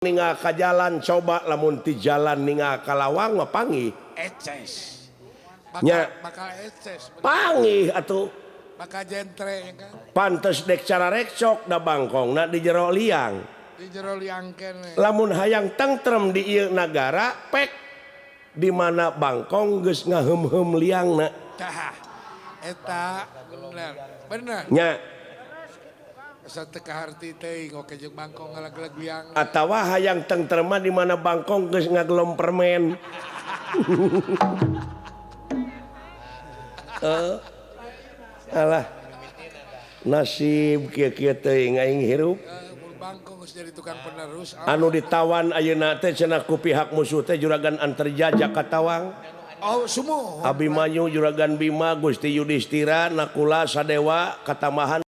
ninga ka jalan coba lamun ti jalan ninga ka lawang mah panggih eces bakal eces panggih atuh bakal jentre ya kan pantes dek cara reksok da bangkong na di jero liang di jero liangkeun lamun hayang tentrem di ieu nagara pek di mana bangkong geus ngaheum-heum liangna tah eta bener nya sate kaharti teh ngoke jeung bangkong ngalag-lag liang atawa hayang tentrem di mana bangkong geus ngagelom permen alah nasib kieu-kieu teuing aing hirup bangkong geus jadi tukang penerus anu ditawan ayeuna teh cenah ku pihak musuh teh juragan Antarjajak katawang oh sumuh Abimanyu juragan Bima Gusti Yudhistira Nakula Sadewa Katamahan